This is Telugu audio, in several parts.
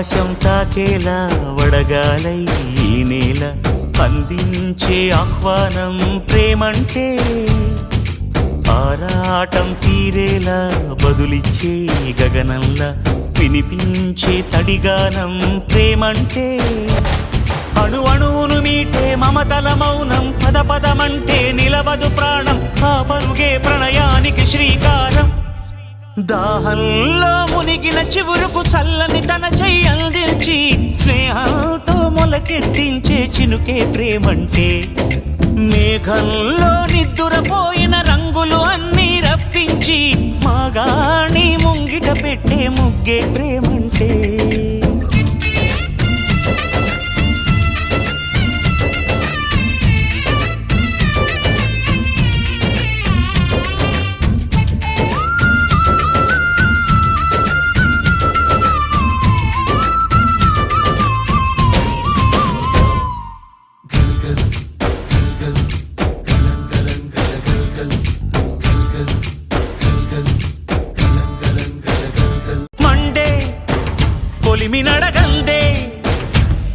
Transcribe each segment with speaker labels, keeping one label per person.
Speaker 1: ఆకాశం తాకేలా వడగాలై ఈ నేల అందించే ఆహ్వానం ప్రేమంటే ఆరాటం తీరేలా బదులిచ్చే గగనంలా వినిపించే తడిగానం ప్రేమంటే అణు అణువును మీటే మమతల మౌనం పద పదమంటే నిలవదు ప్రాణం ఆ పరుగే ప్రణయానికి శ్రీకారం దాహంలో మునిగిన చివురుకు చల్లని తన చెయ్యి అందించి స్నేహంతో మొలకెత్తించే చినుకే ప్రేమంటే మేఘంలో నిద్దురపోయిన రంగులు అన్నీ రప్పించి మాగాణి ముంగిట పెట్టే ముగ్గే ప్రేమంటే నడగందే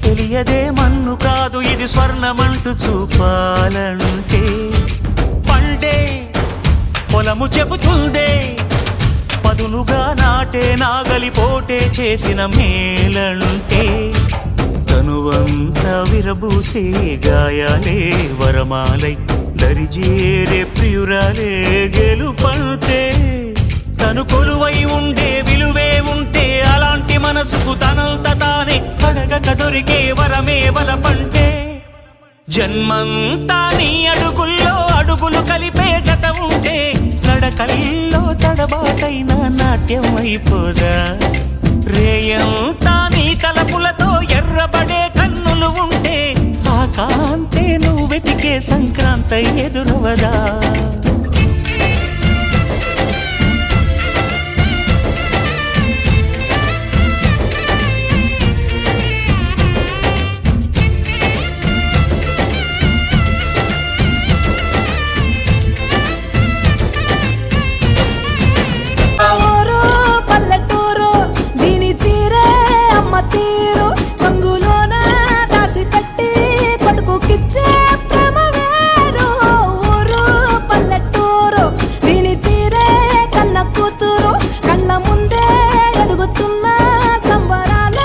Speaker 1: తెలియదే మన్ను కాదు ఇది స్వర్ణమంటూ చూపాలంటే పండే పొలము చెబుతుందే పదునుగా నాటే నాగలి పోటే చేసిన మేలంటే తనువంతా విరబూసే గాయాలే వరమాలై దరిజేరే ప్రియురాలే గెలుపంటే తను కొలువై ఉండే విలువే ఉంటే అలాంటి మనసుకు తనంత తానే అడగక దొరికే వరమే వలపంటే జన్మంతా నీ అడుగుల్లో అడుగులు కలిపే జత ఉంటే నడకల్లో తడబాటైన నాట్యం అయిపోదా రేయంతా నీ తలపులతో ఎర్రబడే కన్నులు ఉంటే ఆ కాంతే నువ్వు వెతికే సంక్రాంతి ఎదురవదా
Speaker 2: తీరు కంగులోన దాసిపెట్టి కొడుకుకిచ్చే ప్రేమ వేరు ఊరు పల్లెటూరు దీని తీరే కన్న కూతురు కళ్ళ ముందే ఎదుగుతున్న సంబరాల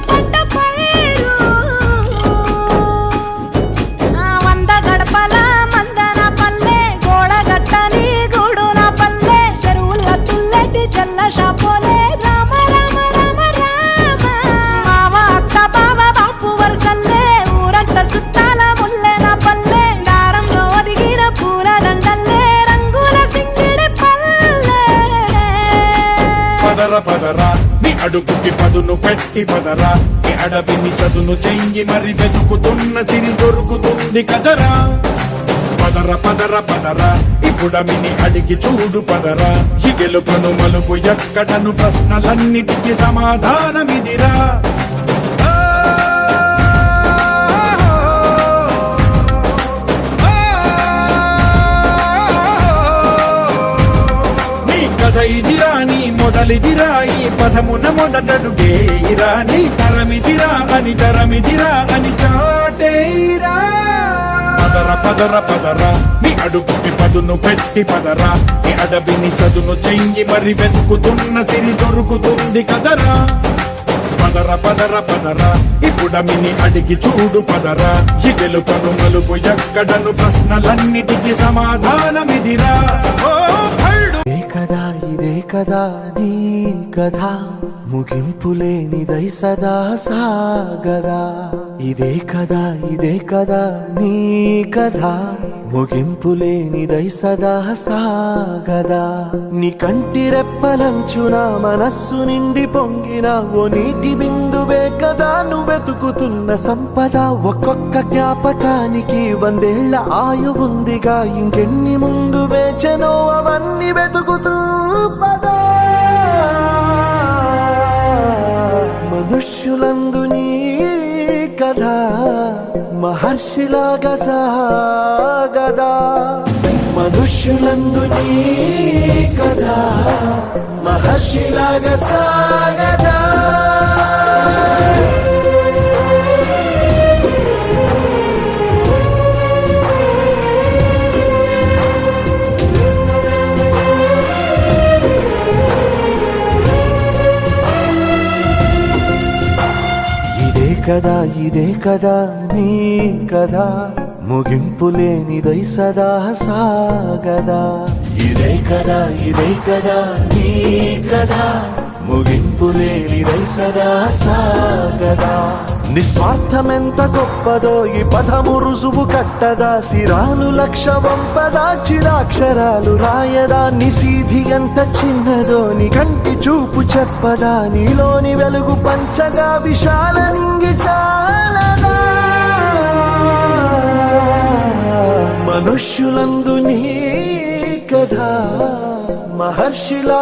Speaker 2: పంట పైరు వంద గడపల మందన పల్లె గోడగట్టని గూడు నా పల్లె చెరువుల తుల్లటి జల్ల షాపోలే రామ రామ రామ రామ బావ బాపు వరసల్లే ఊరంతా సుట్టాల ముల్లె నా పల్లె దారంలో ఒదిగిన పూల దండల్లే రంగుల సింగిడి పల్లె
Speaker 3: పదర పదరా నీ అడుగుకి పదును పెట్టి పదరా నీ అడవిని చదును చెయ్యి మరి వెతుకుతున్న సిరి దొరుకుతుంది కదరా పదర పదర పదరా ఇప్పుడమిని అడిగి చూడు పదరా ఈ గెలుపను మలుపు ఎక్కడను ప్రశ్నలన్నిటికీ సమాధానమిదిరా ఇదిరా నీ మొదలిదిరా ఈ పదమున మొదటడుగేయిరా నీ తరమిదిరా అని తరమిదిరా అని చాటేయిరా పదర పదర పదరా నీ అడుగుకి పదును పెట్టి పదరా నీ అడవిని చదును చెయ్యి మరి వెతుకుతున్న సిరి దొరుకుతుంది కదరా పదర పదర పదరా ఇప్పుడమిని అడిగి చూడు పదరా ఈ గెలుపను మలుపు ఎక్కడను ప్రశ్నలన్నిటికీ సమాధానమిదిరా
Speaker 4: ఇదే కదా నీ కథ ముగింపులేనిదై సదా సాగదా ఇదే కదా నీ కథ ముగింపులేనిదై సదా సాగదా నీ కంటి రెప్పలంచున మనస్సు నిండి పొంగిన ఓ నీటి బిందువే కదా నువ్వెతుకుతున్న సంపద ఒక్కొక్క జ్ఞాపకానికి 100 ఏళ్ల ఆయువుందిగా ఇంకెన్ని ముందు వేచనో అవన్నీ వెతుకుతూ పదా మనుష్యులందు నీ కథ మహర్షిలాగా సాగదా మనుష్యులందు నీ కథ మహర్షిలాగా సాగదా కదా ఇదే కదా నీ కదా ముగింపు లేనిదై సదా సాగదా ఇదే కదా నీ కదా ముగింపు లేనిదై సదా సాగదా నిస్వార్థమెంత గొప్పదో ఈ పదము రుజువు కట్టదా సిరాలు లక్ష వంపదా చిరాక్షరాలు రాయదా నిసీధి ఎంత చిన్నదో నీ కంటి చూపు చెప్పదా నీలోని వెలుగు పంచగా విశాల నింగి చాలదా మనుష్యులందు నీ కథ మహర్షిలా